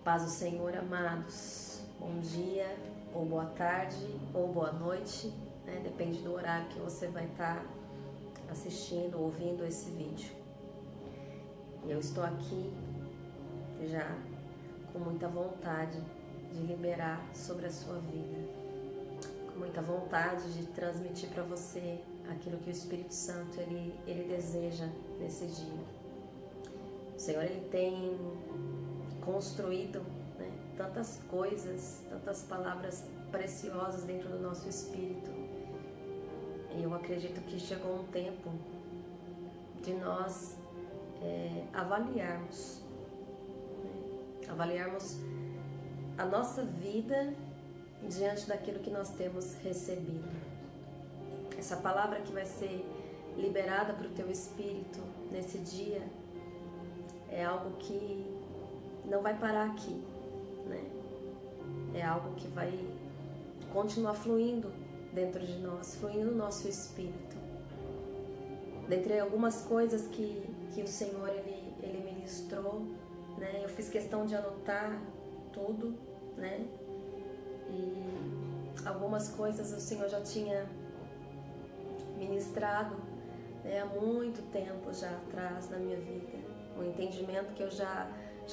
Paz do Senhor, amados. Bom dia, ou boa tarde, ou boa noite, né? Depende do horário que você vai estar assistindo, ouvindo esse vídeo. E eu estou aqui já com muita vontade de liberar sobre a sua vida, com muita vontade de transmitir para você aquilo que o Espírito Santo ele deseja nesse dia. O Senhor ele tem construído, né, tantas coisas, tantas palavras preciosas dentro do nosso espírito. E eu acredito que chegou um tempo de nós avaliarmos a nossa vida diante daquilo que nós temos recebido. Essa palavra que vai ser liberada para o teu espírito nesse dia é algo que não vai parar aqui, né? É algo que vai continuar fluindo dentro de nós, fluindo no nosso espírito. Dentre algumas coisas que o Senhor ele ministrou, né? Eu fiz questão de anotar tudo, né? E algumas coisas o Senhor já tinha ministrado, né, há muito tempo já atrás na minha vida. Um entendimento que eu já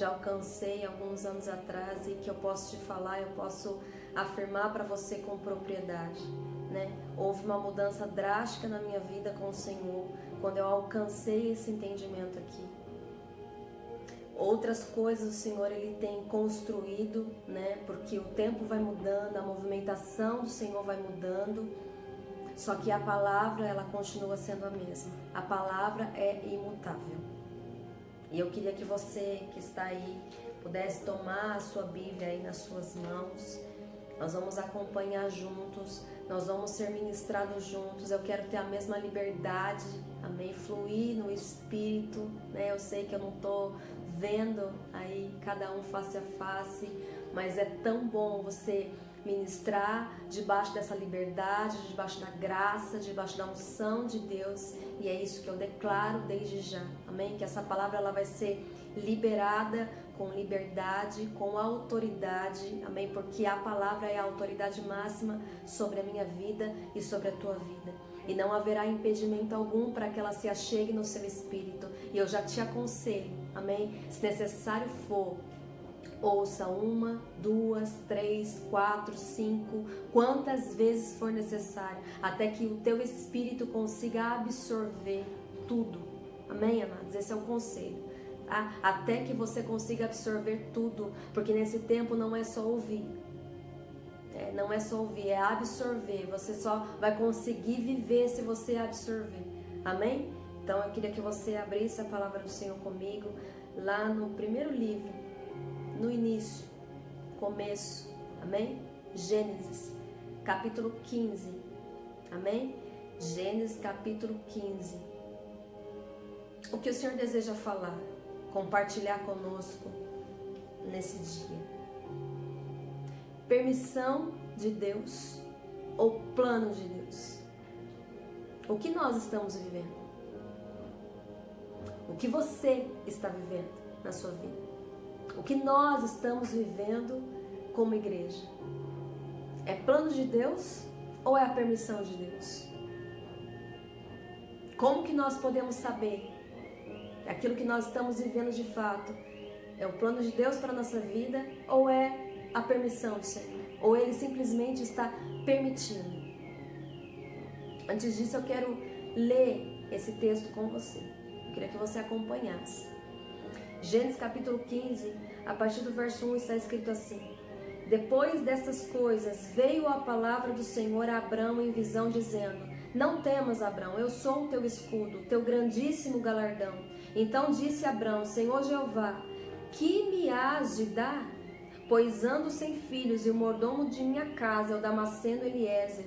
alcancei alguns anos atrás e que eu posso te falar, eu posso afirmar para você com propriedade, né? Houve uma mudança drástica na minha vida com o Senhor quando eu alcancei esse entendimento aqui. Outras coisas o Senhor ele tem construído, né? Porque o tempo vai mudando, a movimentação do Senhor vai mudando. Só que a palavra ela continua sendo a mesma. A palavra é imutável. E eu queria que você que está aí pudesse tomar a sua Bíblia aí nas suas mãos. Nós vamos acompanhar juntos, nós vamos ser ministrados juntos. Eu quero ter a mesma liberdade, amém? Fluir no Espírito, né? Eu sei que eu não estou vendo aí cada um face a face, mas é tão bom você ministrar debaixo dessa liberdade, debaixo da graça, debaixo da unção de Deus. E é isso que eu declaro desde já, amém? Que essa palavra ela vai ser liberada com liberdade, com autoridade, amém? Porque a palavra é a autoridade máxima sobre a minha vida e sobre a tua vida. E não haverá impedimento algum para que ela se achegue no seu espírito. E eu já te aconselho, amém? Se necessário for, ouça 1, 2, 3, 4, 5, quantas vezes for necessário, até que o teu espírito consiga absorver tudo. Amém, amados? Esse é o conselho, tá? Até que você consiga absorver tudo, porque nesse tempo não é só ouvir. Não é só ouvir, é absorver. Você só vai conseguir viver se você absorver. Amém? Então eu queria que você abrisse a palavra do Senhor comigo lá no primeiro livro, no início, começo, amém? Gênesis, capítulo 15, amém? Gênesis, capítulo 15. O que o Senhor deseja falar, compartilhar conosco nesse dia? Permissão de Deus ou plano de Deus? O que nós estamos vivendo? O que você está vivendo na sua vida? O que nós estamos vivendo como igreja? É plano de Deus ou é a permissão de Deus? Como que nós podemos saber que aquilo que nós estamos vivendo de fato é o plano de Deus para a nossa vida ou é a permissão do Senhor? Ou Ele simplesmente está permitindo? Antes disso eu quero ler esse texto com você. Eu queria que você acompanhasse. Gênesis capítulo 15, a partir do verso 1 está escrito assim: Depois dessas coisas veio a palavra do Senhor a Abrão em visão dizendo: Não temas, Abrão, eu sou o teu escudo, teu grandíssimo galardão. Então disse Abrão: Senhor Jeová, que me hás de dar? Pois ando sem filhos e o mordomo de minha casa é o Damasceno Eliezer.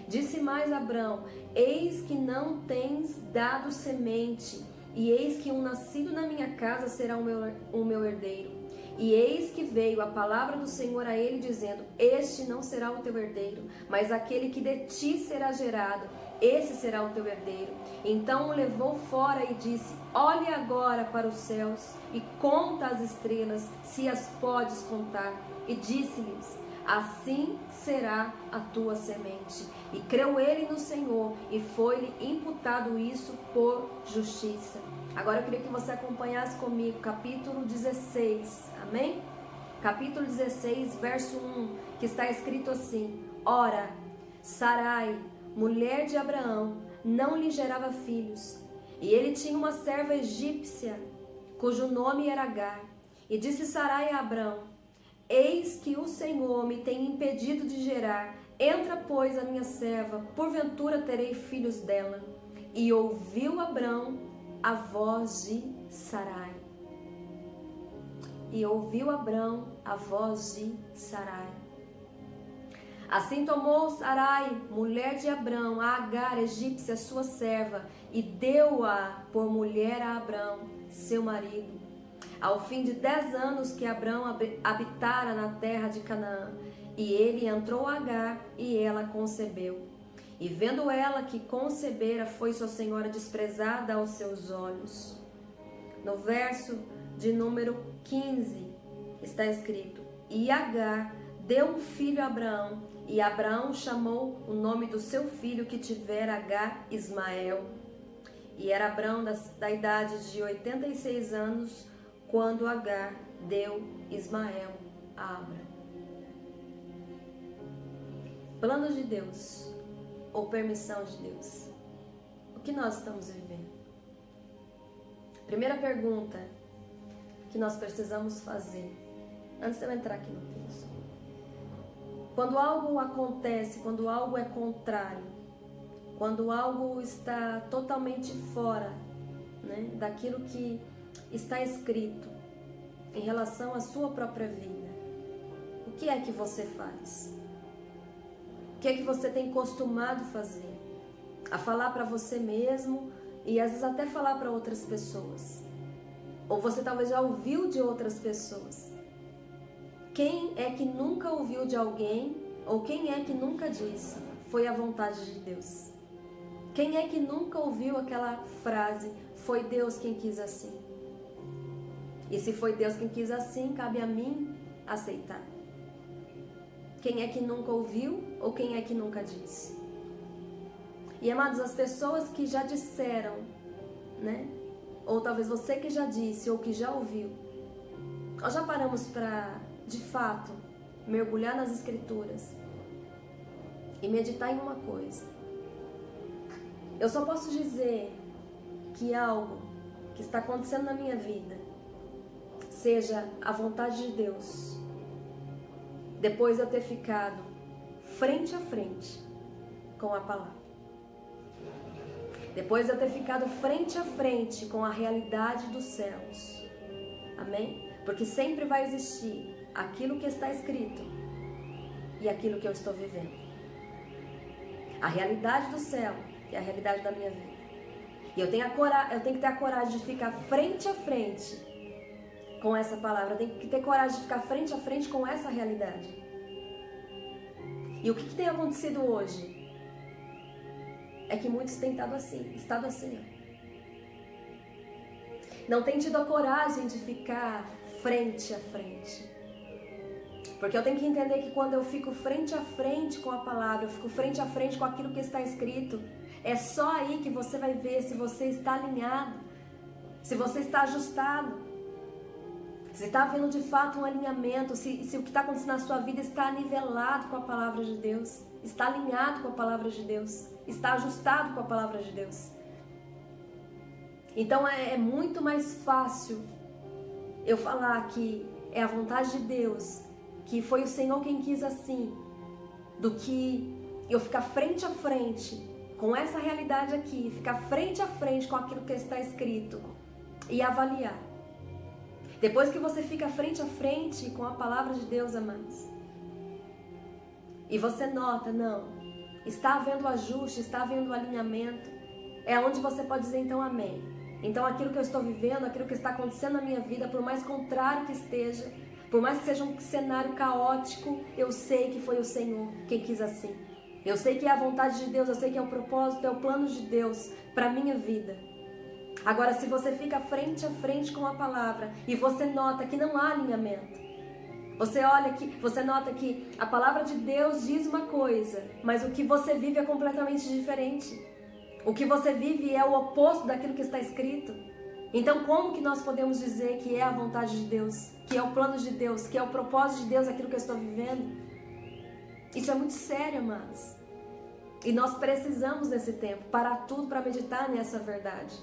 Disse mais Abrão: Eis que não tens dado semente, e eis que um nascido na minha casa será o meu herdeiro. E eis que veio a palavra do Senhor a ele, dizendo: Este não será o teu herdeiro, mas aquele que de ti será gerado. esse será o teu herdeiro. Então o levou fora e disse: olhe agora para os céus e conta as estrelas, se as podes contar. E disse-lhes: assim será a tua semente. E creu ele no Senhor, e foi-lhe imputado isso por justiça. Agora eu queria que você acompanhasse comigo capítulo 16, amém? Capítulo 16, verso 1, que está escrito assim: ora, Sarai, mulher de Abraão, não lhe gerava filhos, e ele tinha uma serva egípcia, cujo nome era Agar. E disse Sarai a Abraão: eis que o Senhor me tem impedido de gerar, entra, pois, a minha serva, porventura terei filhos dela. E ouviu Abraão a voz de Sarai. E ouviu Abraão a voz de Sarai. Assim tomou Sarai, mulher de Abraão, a Agar, egípcia, sua serva, e deu-a por mulher a Abraão, seu marido. Ao fim de 10 anos que Abraão habitara na terra de Canaã, e ele entrou a Agar, e ela concebeu. E vendo ela que concebera, foi sua senhora desprezada aos seus olhos. No verso de número 15 está escrito: e Agar deu um filho a Abraão, e Abraão chamou o nome do seu filho que tivera Agar, Ismael. E era Abraão da idade de 86 anos, quando Agar deu Ismael a Abraão. Plano de Deus ou permissão de Deus? O que nós estamos vivendo? Primeira pergunta que nós precisamos fazer, antes de eu entrar aqui no texto. Quando algo acontece, quando algo é contrário, quando algo está totalmente fora, né, daquilo que está escrito em relação à sua própria vida, o que é que você faz? O que é que você tem costumado fazer? A falar para você mesmo e às vezes até falar para outras pessoas. Ou você talvez já ouviu de outras pessoas. Quem é que nunca ouviu de alguém, ou quem é que nunca disse: foi a vontade de Deus? Quem é que nunca ouviu aquela frase: foi Deus quem quis assim? E se foi Deus quem quis assim, cabe a mim aceitar. Quem é que nunca ouviu, ou quem é que nunca disse? E amados, as pessoas que já disseram, né? Ou talvez você que já disse, ou que já ouviu, nós já paramos para, de fato, mergulhar nas Escrituras e meditar em uma coisa. Eu só posso dizer que algo que está acontecendo na minha vida seja a vontade de Deus, depois de eu ter ficado frente a frente com a palavra. Depois de eu ter ficado frente a frente com a realidade dos céus. Amém? Porque sempre vai existir aquilo que está escrito e aquilo que eu estou vivendo. A realidade do céu e a realidade da minha vida. E eu tenho que ter a coragem de ficar frente a frente com essa palavra. Eu tenho que ter coragem de ficar frente a frente com essa realidade. E o que tem acontecido hoje? É que muitos têm estado assim. Não têm tido a coragem de ficar frente a frente. Porque eu tenho que entender que quando eu fico frente a frente com a palavra, eu fico frente a frente com aquilo que está escrito, é só aí que você vai ver se você está alinhado, se você está ajustado, se está havendo de fato um alinhamento, se o que está acontecendo na sua vida está nivelado com a palavra de Deus, está alinhado com a palavra de Deus, está ajustado com a palavra de Deus. Então é muito mais fácil eu falar que é a vontade de Deus, que foi o Senhor quem quis assim, do que eu ficar frente a frente com essa realidade aqui, ficar frente a frente com aquilo que está escrito e avaliar. Depois que você fica frente a frente com a palavra de Deus, amados, e você nota, não, está havendo ajuste, está havendo alinhamento, é onde você pode dizer então amém. Então aquilo que eu estou vivendo, aquilo que está acontecendo na minha vida, por mais contrário que esteja, por mais que seja um cenário caótico, eu sei que foi o Senhor quem quis assim. Eu sei que é a vontade de Deus, eu sei que é o propósito, é o plano de Deus para a minha vida. Agora, se você fica frente a frente com a palavra e você nota que não há alinhamento, você nota que a palavra de Deus diz uma coisa, mas o que você vive é completamente diferente. O que você vive é o oposto daquilo que está escrito. Então, como que nós podemos dizer que é a vontade de Deus, que é o plano de Deus, que é o propósito de Deus aquilo que eu estou vivendo? Isso é muito sério, amados. E nós precisamos desse tempo, parar tudo para meditar nessa verdade.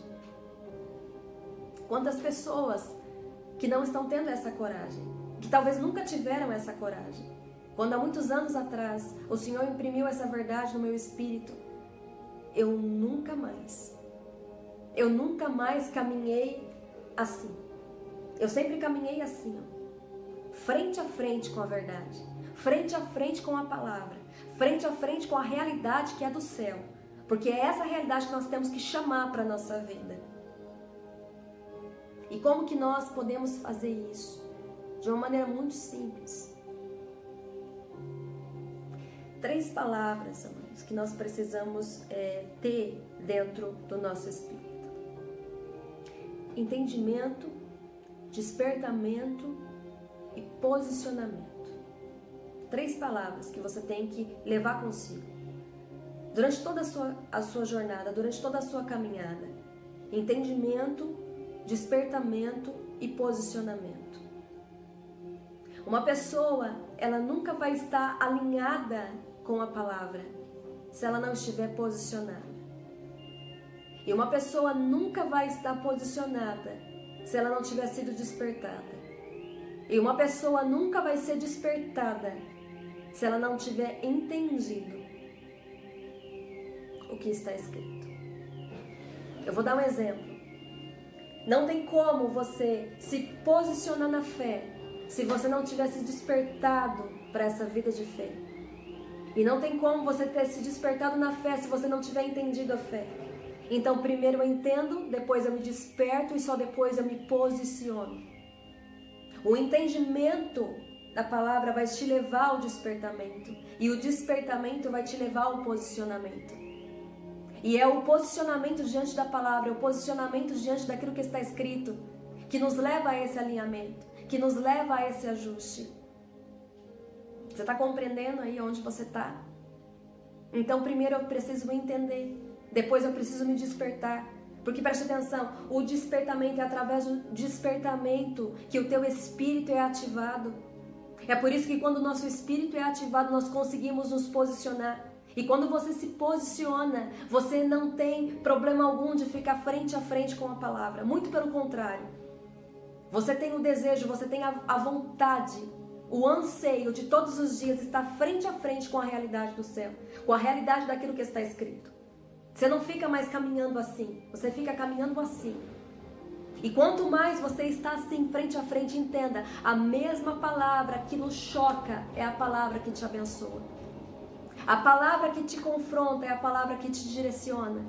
Quantas pessoas que não estão tendo essa coragem, que talvez nunca tiveram essa coragem. Quando há muitos anos atrás o Senhor imprimiu essa verdade no meu espírito, eu nunca mais caminhei assim. Eu sempre caminhei assim, ó, frente a frente com a verdade, frente a frente com a palavra, frente a frente com a realidade que é do céu, porque é essa realidade que nós temos que chamar para a nossa vida. E como que nós podemos fazer isso? De uma maneira muito simples. 3 palavras, amados, que nós precisamos ter dentro do nosso espírito: entendimento, despertamento e posicionamento. 3 palavras que você tem que levar consigo durante toda a sua jornada, durante toda a sua caminhada: entendimento, despertamento e posicionamento. Uma pessoa, ela nunca vai estar alinhada com a palavra se ela não estiver posicionada. E uma pessoa nunca vai estar posicionada se ela não tiver sido despertada. E uma pessoa nunca vai ser despertada se ela não tiver entendido o que está escrito. Eu vou dar um exemplo. Não tem como você se posicionar na fé se você não tiver se despertado para essa vida de fé. E não tem como você ter se despertado na fé se você não tiver entendido a fé. Então, primeiro eu entendo, depois eu me desperto e só depois eu me posiciono. O entendimento da palavra vai te levar ao despertamento. E o despertamento vai te levar ao posicionamento. E é o posicionamento diante da palavra, é o posicionamento diante daquilo que está escrito, que nos leva a esse alinhamento, que nos leva a esse ajuste. Você está compreendendo aí onde você está? Então, primeiro eu preciso entender, depois eu preciso me despertar. Porque preste atenção, o despertamento é através do despertamento que o teu espírito é ativado. É por isso que quando o nosso espírito é ativado, nós conseguimos nos posicionar. E quando você se posiciona, você não tem problema algum de ficar frente a frente com a palavra. Muito pelo contrário. Você tem o desejo, você tem a vontade, o anseio de todos os dias estar frente a frente com a realidade do céu, com a realidade daquilo que está escrito. Você não fica mais caminhando assim, você fica caminhando assim. E quanto mais você está assim, frente a frente, entenda, a mesma palavra que nos choca é a palavra que te abençoa. A palavra que te confronta é a palavra que te direciona.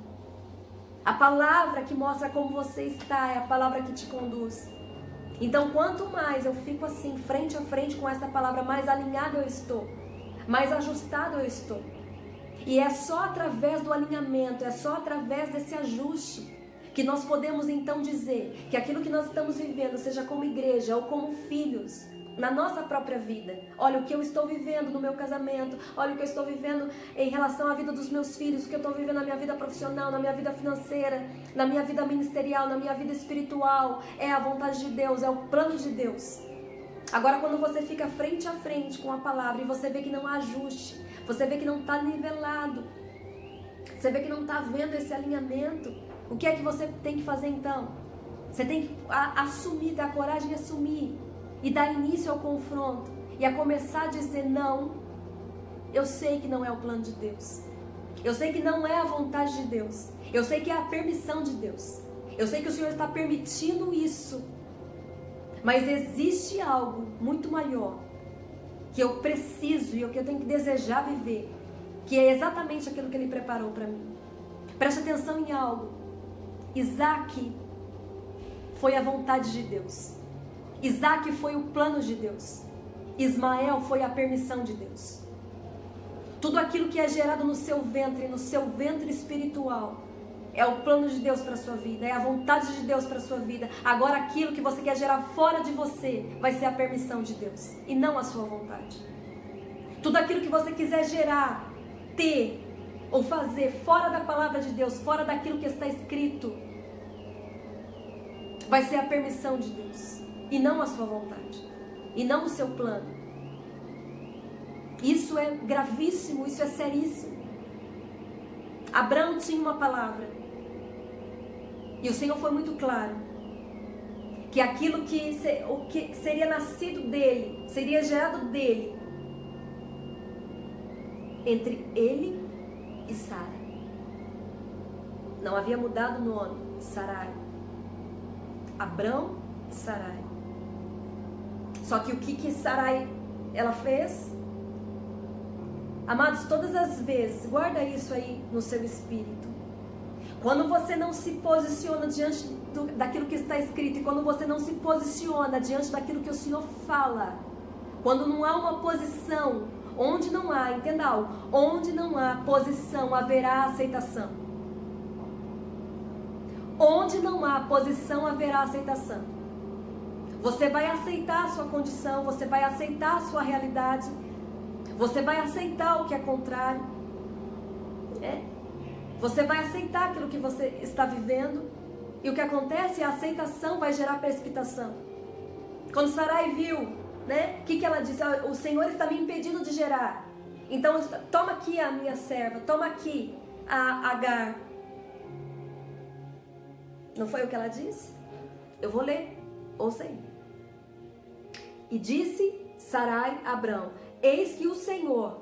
A palavra que mostra como você está é a palavra que te conduz. Então, quanto mais eu fico assim, frente a frente com essa palavra, mais alinhado eu estou, mais ajustado eu estou. E é só através do alinhamento, é só através desse ajuste que nós podemos então dizer que aquilo que nós estamos vivendo, seja como igreja ou como filhos, na nossa própria vida. Olha o que eu estou vivendo no meu casamento, olha o que eu estou vivendo em relação à vida dos meus filhos, o que eu estou vivendo na minha vida profissional, na minha vida financeira, na minha vida ministerial, na minha vida espiritual. É a vontade de Deus, é o plano de Deus. Agora, quando você fica frente a frente com a palavra e você vê que não há ajuste, você vê que não está nivelado, você vê que não está havendo esse alinhamento, o que é que você tem que fazer então? Você tem que assumir, ter a coragem de assumir e dar início ao confronto e a começar a dizer: não, eu sei que não é o plano de Deus, eu sei que não é a vontade de Deus, eu sei que é a permissão de Deus, eu sei que o Senhor está permitindo isso, mas existe algo muito maior que eu preciso e que eu tenho que desejar viver, que é exatamente aquilo que Ele preparou para mim. Preste atenção em algo. Isaac foi a vontade de Deus. Isaac foi o plano de Deus. Ismael foi a permissão de Deus. Tudo aquilo que é gerado no seu ventre espiritual, é o plano de Deus para a sua vida, é a vontade de Deus para a sua vida. Agora aquilo que você quer gerar fora de você, vai ser a permissão de Deus, e não a sua vontade. Tudo aquilo que você quiser gerar, ter ou fazer fora da palavra de Deus, fora daquilo que está escrito, vai ser a permissão de Deus, e não a sua vontade, e não o seu plano. Isso é gravíssimo, isso é seríssimo. Abraão tinha uma palavra, e o Senhor foi muito claro, que aquilo o que seria nascido dele, seria gerado dele, entre ele e Sara. Não havia mudado o nome, Sarai. Abrão e Sarai. Só que o que Sarai ela fez? Amados, todas as vezes, guarda isso aí no seu espírito. Quando você não se posiciona diante daquilo que está escrito, e quando você não se posiciona diante daquilo que o Senhor fala, quando não há uma posição, onde não há, entenda algo, onde não há posição, haverá aceitação. Onde não há posição, haverá aceitação. Você vai aceitar a sua condição, você vai aceitar a sua realidade, você vai aceitar o que é contrário. Você vai aceitar aquilo que você está vivendo. E o que acontece? A aceitação vai gerar precipitação. Quando Sarai viu, o que ela disse? O Senhor está me impedindo de gerar. Então, toma aqui a minha serva, toma aqui a Agar. Não foi o que ela disse? Eu vou ler, ouça aí. E disse Sarai a Abrão: eis que o Senhor,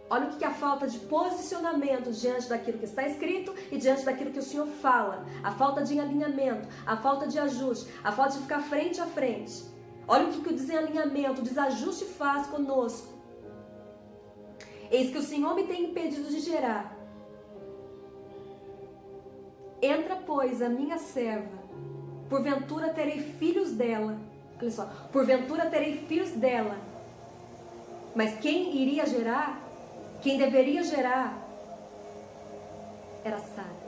olha o que é a falta de posicionamento diante daquilo que está escrito e diante daquilo que o Senhor fala, a falta de alinhamento, a falta de ajuste, a falta de ficar frente a frente. Olha o que o desalinhamento, o desajuste faz conosco. Eis que o Senhor me tem impedido de gerar. Entra, pois, a minha serva, porventura terei filhos dela. Olha só, porventura terei filhos dela. Mas quem iria gerar, quem deveria gerar, era Sara.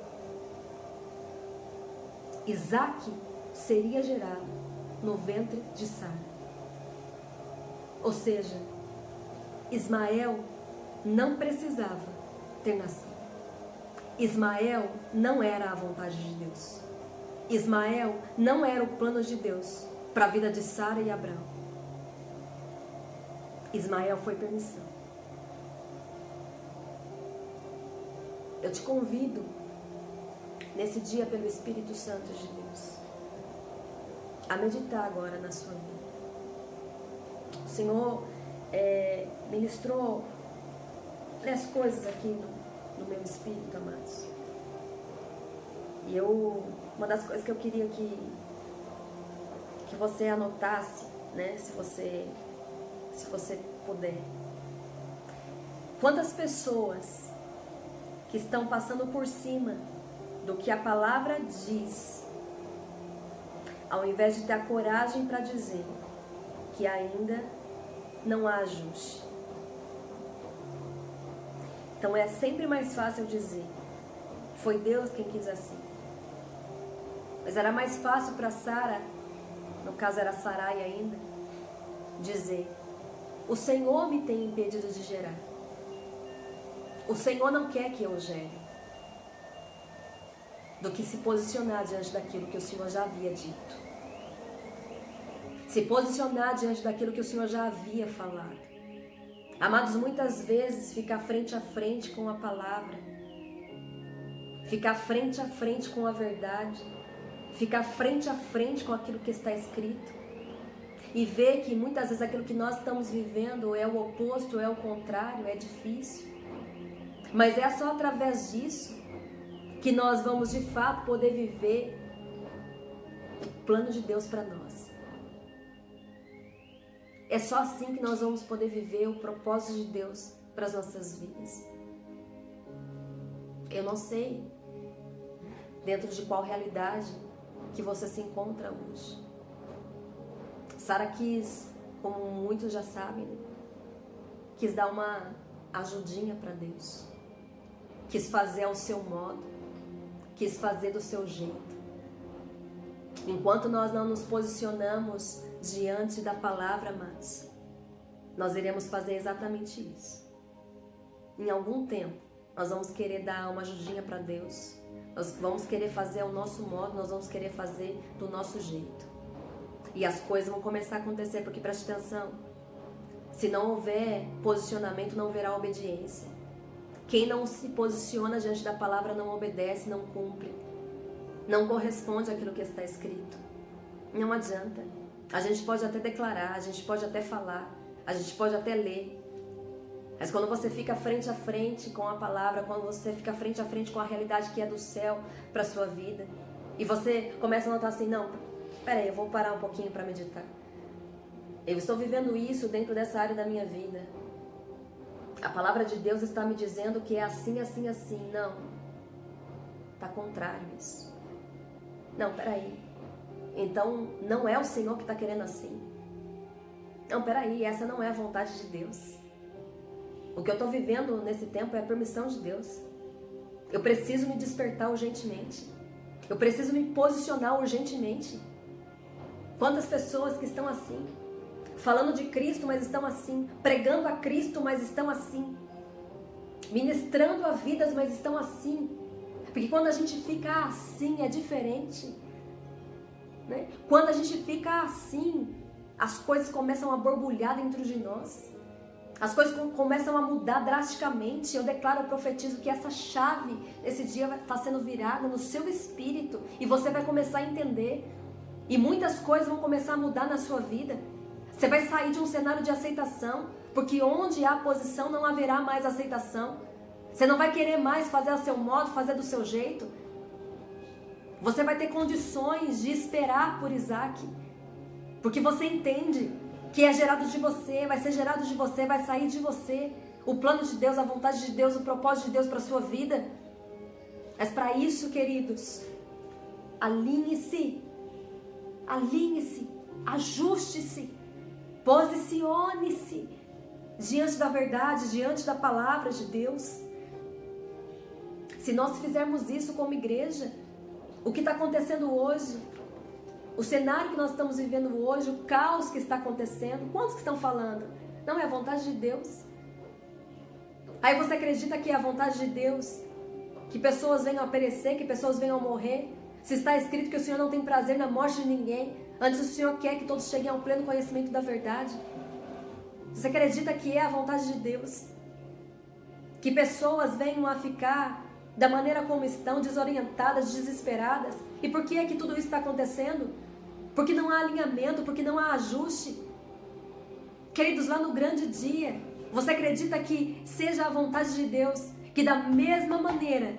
Isaque seria gerado no ventre de Sara. Ou seja, Ismael não precisava ter nascido. Ismael não era a vontade de Deus. Ismael não era o plano de Deus para a vida de Sara e Abraão. Ismael foi permissão. Eu te convido, nesse dia, pelo Espírito Santo de Deus, a meditar agora na sua vida. O Senhor ministrou as coisas aqui no meu espírito, amados. E uma das coisas que eu queria que você anotasse, se você puder. Quantas pessoas que estão passando por cima do que a palavra diz, ao invés de ter a coragem para dizer que ainda não há ajuste. Então é sempre mais fácil dizer: foi Deus quem quis assim. Mas era mais fácil para Sara, no caso era Sarai ainda, dizer: o Senhor me tem impedido de gerar. O Senhor não quer que eu gere. Do que se posicionar diante daquilo que o Senhor já havia dito. Se posicionar diante daquilo que o Senhor já havia falado. Amados, muitas vezes ficar frente a frente com a palavra, ficar frente a frente com a verdade, ficar frente a frente com aquilo que está escrito e ver que muitas vezes aquilo que nós estamos vivendo é o oposto, é o contrário, é difícil. Mas é só através disso que nós vamos de fato poder viver o plano de Deus para nós. É só assim que nós vamos poder viver o propósito de Deus para as nossas vidas. Eu não sei dentro de qual realidade que você se encontra hoje. Sara quis, como muitos já sabem, quis dar uma ajudinha para Deus. Quis fazer ao seu modo, quis fazer do seu jeito. Enquanto nós não nos posicionamos diante da palavra, amados, nós iremos fazer exatamente isso. Em algum tempo, nós vamos querer dar uma ajudinha para Deus. Nós vamos querer fazer ao nosso modo, nós vamos querer fazer do nosso jeito. E as coisas vão começar a acontecer, porque preste atenção, se não houver posicionamento, não haverá obediência. Quem não se posiciona diante da palavra não obedece, não cumpre, não corresponde àquilo que está escrito. Não adianta. A gente pode até declarar, a gente pode até falar, a gente pode até ler. Mas quando você fica frente a frente com a palavra, quando você fica frente a frente com a realidade que é do céu para a sua vida, e você começa a notar assim, não, peraí, eu vou parar um pouquinho para meditar. Eu estou vivendo isso dentro dessa área da minha vida. A palavra de Deus está me dizendo que é assim, assim, assim. Não. Está contrário isso. Não, peraí. Então, não é o Senhor que está querendo assim. Não, peraí, essa não é a vontade de Deus. O que eu estou vivendo nesse tempo é a permissão de Deus. Eu preciso me despertar urgentemente. Eu preciso me posicionar urgentemente. Quantas pessoas que estão assim, falando de Cristo, mas estão assim, pregando a Cristo, mas estão assim, ministrando a vidas, mas estão assim. Porque quando a gente fica assim, é diferente, né? Quando a gente fica assim, as coisas começam a borbulhar dentro de nós. As coisas começam a mudar drasticamente. Eu declaro, eu profetizo que essa chave, esse dia vai estar sendo virada no seu espírito. E você vai começar a entender. E muitas coisas vão começar a mudar na sua vida. Você vai sair de um cenário de aceitação. Porque onde há posição não haverá mais aceitação. Você não vai querer mais fazer a seu modo, fazer do seu jeito. Você vai ter condições de esperar por Isaac. Porque você entende que é gerado de você, vai ser gerado de você, vai sair de você. O plano de Deus, a vontade de Deus, o propósito de Deus para a sua vida. Mas para isso, queridos, alinhe-se, ajuste-se, posicione-se diante da verdade, diante da palavra de Deus. Se nós fizermos isso como igreja, o que está acontecendo hoje, o cenário que nós estamos vivendo hoje, o caos que está acontecendo, quantos que estão falando? Não é a vontade de Deus. Aí você acredita que é a vontade de Deus, que pessoas venham a perecer, que pessoas venham a morrer? Se está escrito que o Senhor não tem prazer na morte de ninguém, antes o Senhor quer que todos cheguem ao pleno conhecimento da verdade. Você acredita que é a vontade de Deus? Que pessoas venham a ficar da maneira como estão, desorientadas, desesperadas? E por que é que tudo isso está acontecendo? Porque não há alinhamento, porque não há ajuste. Queridos, lá no grande dia, você acredita que seja a vontade de Deus, que da mesma maneira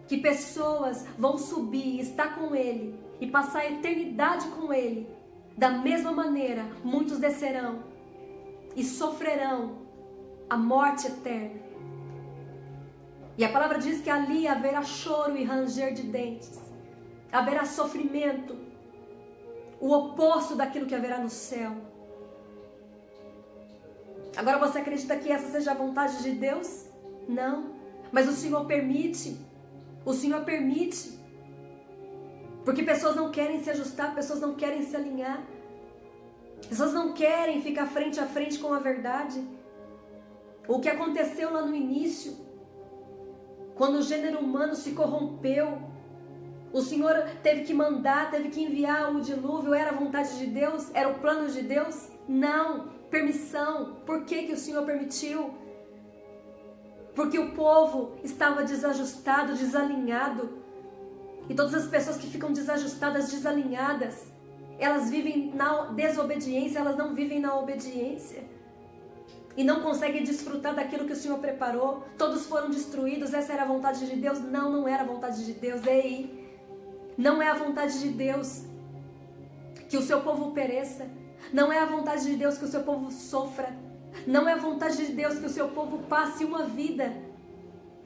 que pessoas vão subir, estar com Ele e passar a eternidade com Ele, da mesma maneira muitos descerão e sofrerão a morte eterna. E a palavra diz que ali haverá choro e ranger de dentes, haverá sofrimento, o oposto daquilo que haverá no céu. Agora você acredita que essa seja a vontade de Deus? Não, mas o Senhor permite. O Senhor permite. Porque pessoas não querem se ajustar, pessoas não querem se alinhar. Pessoas não querem ficar frente a frente com a verdade. O que aconteceu lá no início, quando o gênero humano se corrompeu, o Senhor teve que mandar, teve que enviar o dilúvio. Era a vontade de Deus? Era o plano de Deus? Não. Permissão. Por que o Senhor permitiu? Porque o povo estava desajustado, desalinhado. E todas as pessoas que ficam desajustadas, desalinhadas, elas vivem na desobediência, elas não vivem na obediência. E não conseguem desfrutar daquilo que o Senhor preparou. Todos foram destruídos. Essa era a vontade de Deus? Não, não era a vontade de Deus. Ei! Não é a vontade de Deus que o seu povo pereça. Não é a vontade de Deus que o seu povo sofra. Não é a vontade de Deus que o seu povo passe uma vida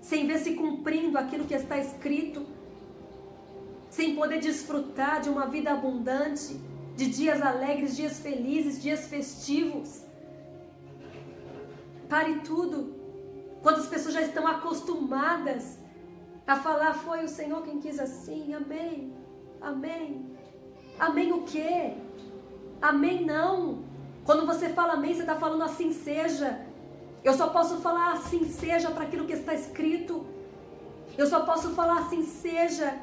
sem ver se cumprindo aquilo que está escrito, sem poder desfrutar de uma vida abundante, de dias alegres, dias felizes, dias festivos. Pare tudo Quando as pessoas já estão acostumadas a falar, foi o Senhor quem quis assim, amém, amém. Amém o quê? Amém não. Quando você fala amém, você está falando assim seja. Eu só posso falar assim seja para aquilo que está escrito. Eu só posso falar assim seja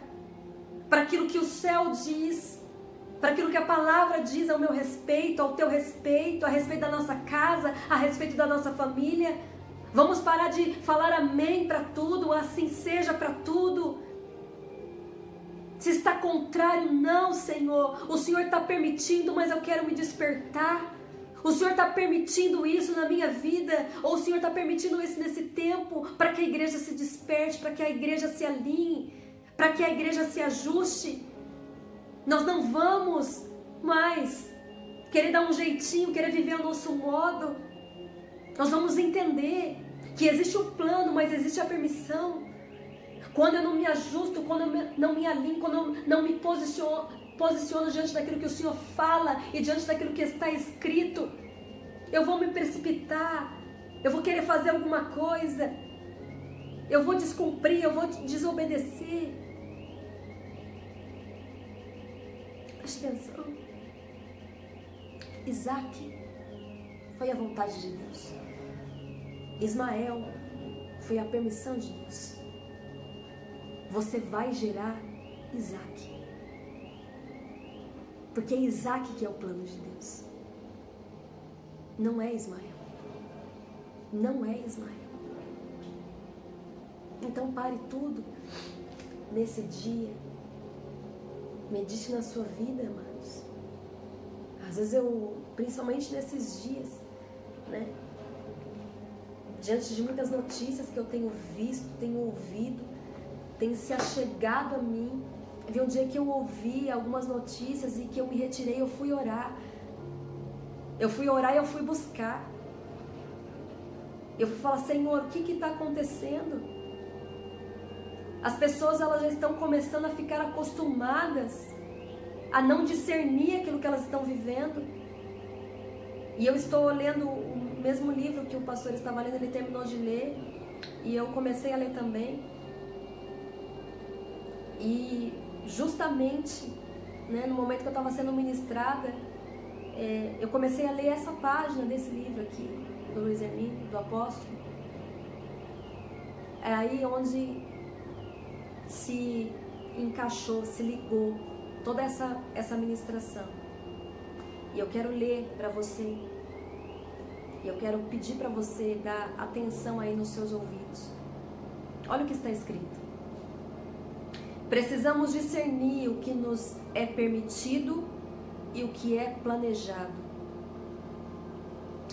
para aquilo que o céu diz, para aquilo que a palavra diz ao meu respeito, ao teu respeito, a respeito da nossa casa, a respeito da nossa família. Vamos parar de falar amém para tudo, assim seja para tudo. Se está contrário, não, Senhor. O Senhor está permitindo, mas eu quero me despertar. O Senhor está permitindo isso na minha vida, ou o Senhor está permitindo isso nesse tempo, para que a igreja se desperte, para que a igreja se alinhe, para que a igreja se ajuste. Nós não vamos mais querer dar um jeitinho, querer viver ao nosso modo. Nós vamos entender que existe o plano, mas existe a permissão. Quando eu não me ajusto, quando eu não me alinho, quando eu não me posiciono diante daquilo que o Senhor fala e diante daquilo que está escrito, eu vou me precipitar, eu vou querer fazer alguma coisa, eu vou descumprir, eu vou desobedecer. Preste atenção. Isaac foi a vontade de Deus. Ismael foi a permissão de Deus. Você vai gerar Isaac. Porque é Isaac que é o plano de Deus. Não é Ismael. Não é Ismael. Então pare tudo nesse dia. Medite na sua vida, amados. Às vezes principalmente nesses dias, né? Diante de muitas notícias que eu tenho visto, tenho ouvido, tem se achegado a mim. Vi um dia que eu ouvi algumas notícias e que eu me retirei, eu fui orar. Eu fui orar e eu fui buscar. Eu fui falar, Senhor, o que está acontecendo? As pessoas elas já estão começando a ficar acostumadas a não discernir aquilo que elas estão vivendo. E eu estou lendo o mesmo livro que o pastor estava lendo, ele terminou de ler. E eu comecei a ler também. E justamente, né, no momento que eu estava sendo ministrada, eu comecei a ler essa página desse livro aqui, do Luiz Hermínio, do apóstolo. É aí onde se encaixou, se ligou toda essa ministração. E eu quero ler para você, e eu quero pedir para você dar atenção aí nos seus ouvidos. Olha o que está escrito. Precisamos discernir o que nos é permitido e o que é planejado.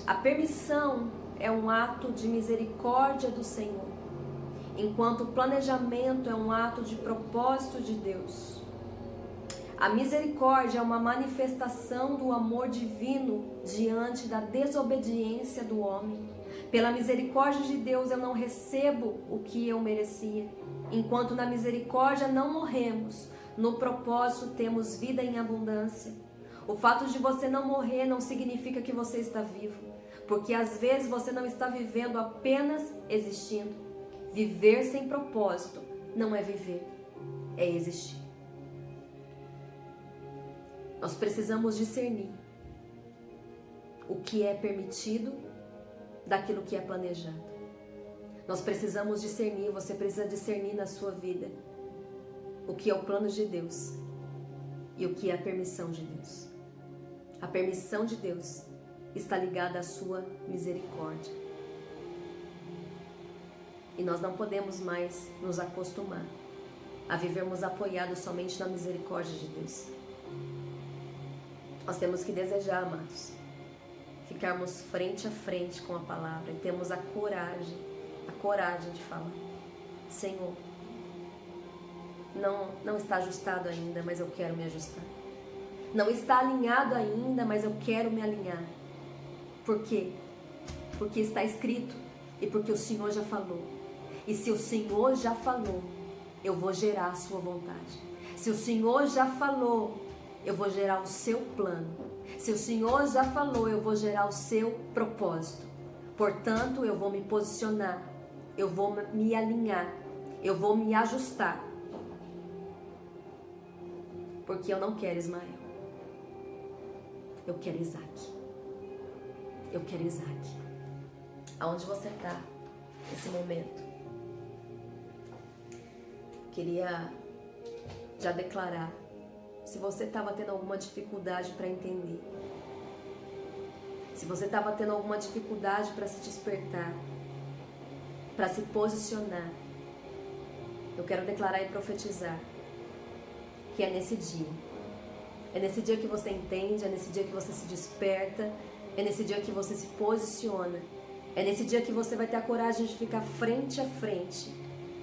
A permissão é um ato de misericórdia do Senhor, enquanto o planejamento é um ato de propósito de Deus. A misericórdia é uma manifestação do amor divino diante da desobediência do homem. Pela misericórdia de Deus eu não recebo o que eu merecia. Enquanto na misericórdia não morremos, no propósito temos vida em abundância. O fato de você não morrer não significa que você está vivo, porque às vezes você não está vivendo, apenas existindo. Viver sem propósito não é viver, é existir. Nós precisamos discernir o que é permitido daquilo que é planejado. Nós precisamos discernir, você precisa discernir na sua vida o que é o plano de Deus e o que é a permissão de Deus. A permissão de Deus está ligada à sua misericórdia. E nós não podemos mais nos acostumar a vivermos apoiados somente na misericórdia de Deus. Nós temos que desejar, amados, ficarmos frente a frente com a palavra e temos a coragem de falar. Senhor, não está ajustado ainda, mas eu quero me ajustar. Não está alinhado ainda, mas eu quero me alinhar. Por quê? Porque está escrito e porque o Senhor já falou. E se o Senhor já falou, eu vou gerar a sua vontade. Se o Senhor já falou, eu vou gerar o seu plano. Se o Senhor já falou, eu vou gerar o seu propósito. Portanto, eu vou me posicionar eu vou me alinhar, eu vou me ajustar. Porque eu não quero Ismael. Eu quero Isaac. Eu quero Isaac. Aonde você está nesse momento? Queria já declarar. Se você estava tendo alguma dificuldade para entender, se você estava tendo alguma dificuldade para se despertar, para se posicionar, eu quero declarar e profetizar que é nesse dia. É nesse dia que você entende, é nesse dia que você se desperta, é nesse dia que você se posiciona, é nesse dia que você vai ter a coragem de ficar frente a frente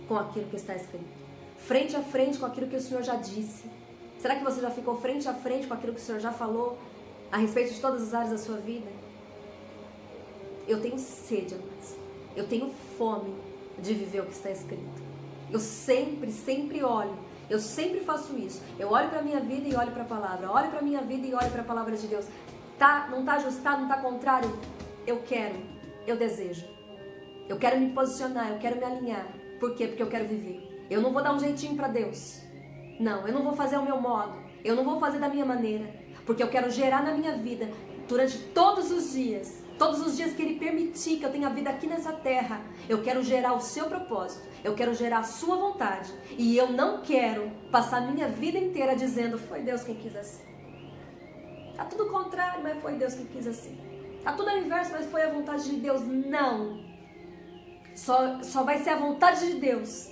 com aquilo que está escrito, frente a frente com aquilo que o Senhor já disse. Será que você já ficou frente a frente com aquilo que o Senhor já falou a respeito de todas as áreas da sua vida? Eu tenho sede, amados. Eu tenho fome de viver o que está escrito. Eu sempre olho. Eu sempre faço isso. Eu olho para a minha vida e olho para a palavra. Olho para a minha vida e olho para a palavra de Deus. Não está ajustado, não está contrário? Eu quero, eu desejo. Eu quero me posicionar, eu quero me alinhar. Por quê? Porque eu quero viver. Eu não vou dar um jeitinho para Deus. Não, eu não vou fazer ao meu modo. Eu não vou fazer da minha maneira. Porque eu quero gerar na minha vida durante todos os dias que Ele permitir que eu tenha vida aqui nessa terra, eu quero gerar o seu propósito, eu quero gerar a sua vontade, e eu não quero passar a minha vida inteira dizendo, foi Deus quem quis assim. Tá tudo contrário, mas foi Deus quem quis assim. Tá tudo ao inverso, mas foi a vontade de Deus. Não. Só vai ser a vontade de Deus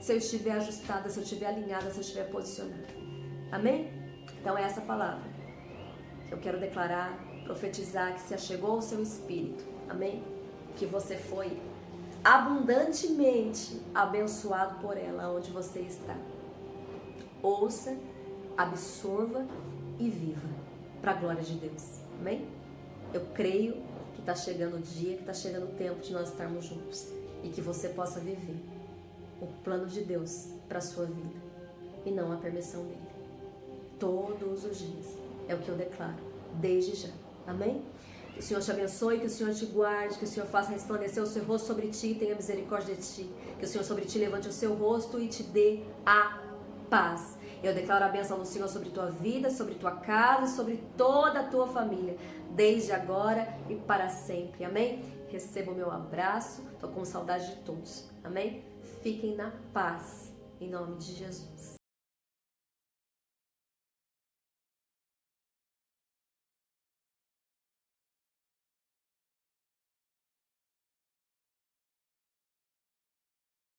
se eu estiver ajustada, se eu estiver alinhada, se eu estiver posicionada. Amém? Então é essa palavra que eu quero declarar, profetizar, que se achegou ao seu espírito. Amém? Que você foi abundantemente abençoado por ela, onde você está. Ouça, absorva e viva para a glória de Deus. Amém? Eu creio que está chegando o dia, que está chegando o tempo de nós estarmos juntos e que você possa viver o plano de Deus para a sua vida e não a permissão dele. Todos os dias. É o que eu declaro, desde já. Amém? Que o Senhor te abençoe, que o Senhor te guarde, que o Senhor faça resplandecer o seu rosto sobre ti e tenha misericórdia de ti. Que o Senhor sobre ti levante o seu rosto e te dê a paz. Eu declaro a bênção do Senhor sobre tua vida, sobre tua casa e sobre toda a tua família, desde agora e para sempre. Amém? Receba o meu abraço. Estou com saudade de todos. Amém? Fiquem na paz, em nome de Jesus.